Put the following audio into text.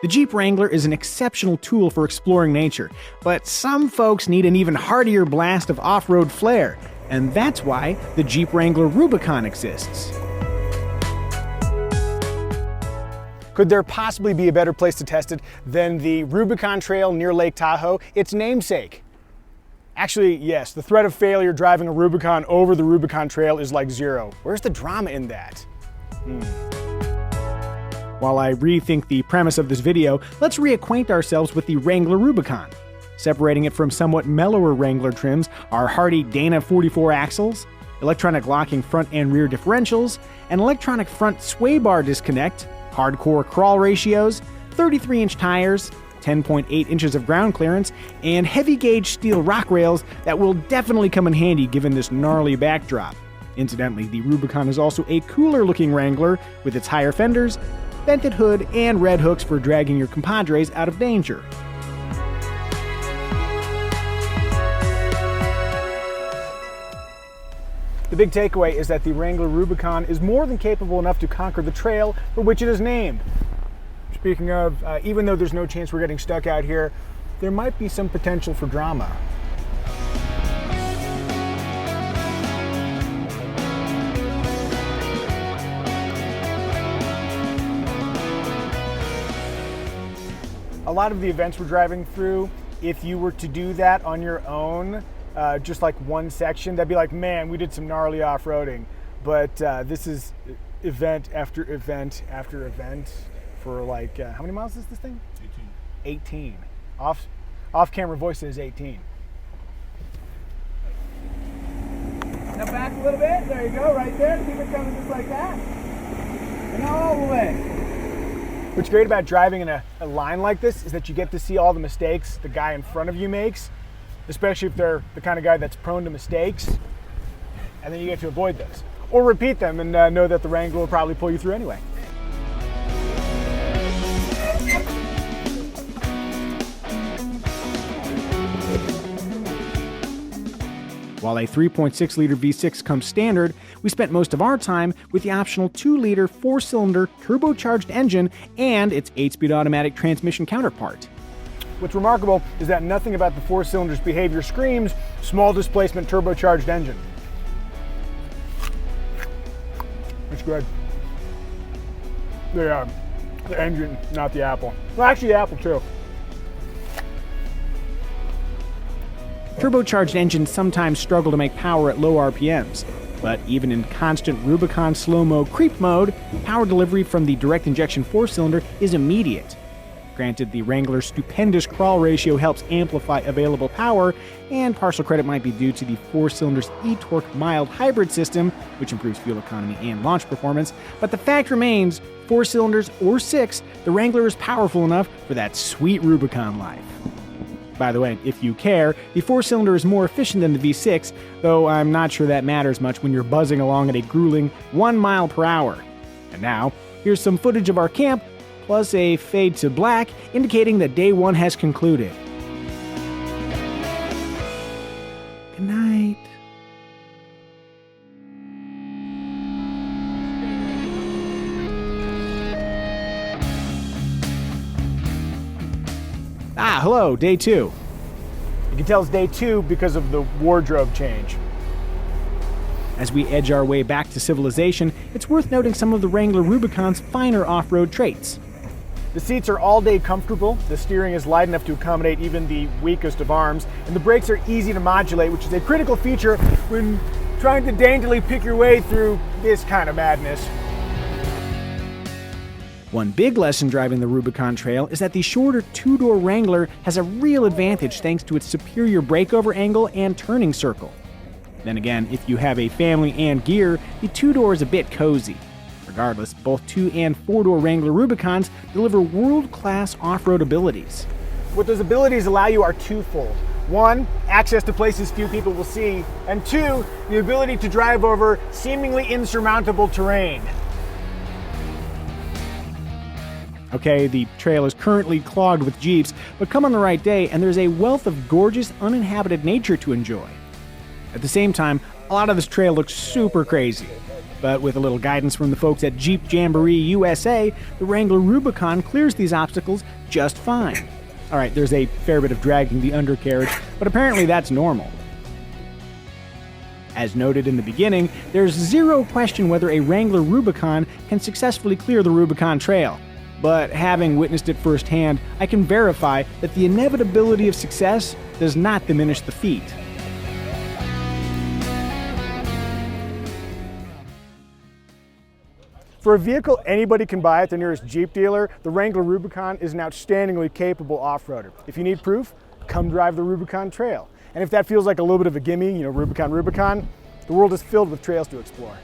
The Jeep Wrangler is an exceptional tool for exploring nature, but some folks need an even heartier blast of off-road flair, and that's why the Jeep Wrangler Rubicon exists. Could there possibly be a better place to test it than the Rubicon Trail near Lake Tahoe, its namesake? Actually, yes, the threat of failure driving a Rubicon over the Rubicon Trail is like zero. Where's the drama in that? While I rethink the premise of this video, let's reacquaint ourselves with the Wrangler Rubicon. Separating it from somewhat mellower Wrangler trims are hardy Dana 44 axles, electronic locking front and rear differentials, an electronic front sway bar disconnect, hardcore crawl ratios, 33-inch tires, 10.8 inches of ground clearance, and heavy-gauge steel rock rails that will definitely come in handy given this gnarly backdrop. Incidentally, the Rubicon is also a cooler-looking Wrangler with its higher fenders, vented hood, and red hooks for dragging your compadres out of danger. The big takeaway is that the Wrangler Rubicon is more than capable enough to conquer the trail for which it is named. Speaking of, even though there's no chance we're getting stuck out here, there might be some potential for drama. A lot of the events we're driving through, if you were to do that on your own, just like one section, that'd be like, man, we did some gnarly off-roading. But this is event after event after event for like, how many miles is this thing? 18. Off-camera voice says 18. Now back a little bit. There you go, right there. Keep it coming just like that. And now all the way. What's great about driving in a line like this is that you get to see all the mistakes the guy in front of you makes, especially if they're the kind of guy that's prone to mistakes, and then you get to avoid those. Or repeat them and know that the Wrangler will probably pull you through anyway. While a 3.6-liter V6 comes standard, we spent most of our time with the optional 2-liter 4-cylinder turbocharged engine and its 8-speed automatic transmission counterpart. What's remarkable is that nothing about the 4-cylinder's behavior screams small displacement turbocharged engine. It's good. The engine, not the apple. Well, actually the apple too. Turbocharged engines sometimes struggle to make power at low RPMs, but even in constant Rubicon slow-mo creep mode, power delivery from the direct injection 4-cylinder is immediate. Granted, the Wrangler's stupendous crawl ratio helps amplify available power, and partial credit might be due to the 4-cylinder's e-torque mild hybrid system, which improves fuel economy and launch performance, but the fact remains, 4 cylinders or 6, the Wrangler is powerful enough for that sweet Rubicon life. By the way, if you care, the 4-cylinder is more efficient than the V6, though I'm not sure that matters much when you're buzzing along at a grueling 1 mile per hour. And now, here's some footage of our camp, plus a fade to black, indicating that day 1 has concluded. Good night. Hello, day 2. You can tell it's day 2 because of the wardrobe change. As we edge our way back to civilization, it's worth noting some of the Wrangler Rubicon's finer off-road traits. The seats are all-day comfortable, the steering is light enough to accommodate even the weakest of arms, and the brakes are easy to modulate, which is a critical feature when trying to daintily pick your way through this kind of madness. One big lesson driving the Rubicon Trail is that the shorter 2-door Wrangler has a real advantage thanks to its superior breakover angle and turning circle. Then again, if you have a family and gear, the 2-door is a bit cozy. Regardless, both 2- and 4-door Wrangler Rubicons deliver world-class off-road abilities. What those abilities allow you are twofold. 1, access to places few people will see, and 2, the ability to drive over seemingly insurmountable terrain. Okay, the trail is currently clogged with Jeeps, but come on the right day and there's a wealth of gorgeous, uninhabited nature to enjoy. At the same time, a lot of this trail looks super crazy. But with a little guidance from the folks at Jeep Jamboree USA, the Wrangler Rubicon clears these obstacles just fine. Alright, there's a fair bit of dragging the undercarriage, but apparently that's normal. As noted in the beginning, there's zero question whether a Wrangler Rubicon can successfully clear the Rubicon Trail. But having witnessed it firsthand, I can verify that the inevitability of success does not diminish the feat. For a vehicle anybody can buy at the nearest Jeep dealer, the Wrangler Rubicon is an outstandingly capable off-roader. If you need proof, come drive the Rubicon Trail. And if that feels like a little bit of a gimme, Rubicon, the world is filled with trails to explore.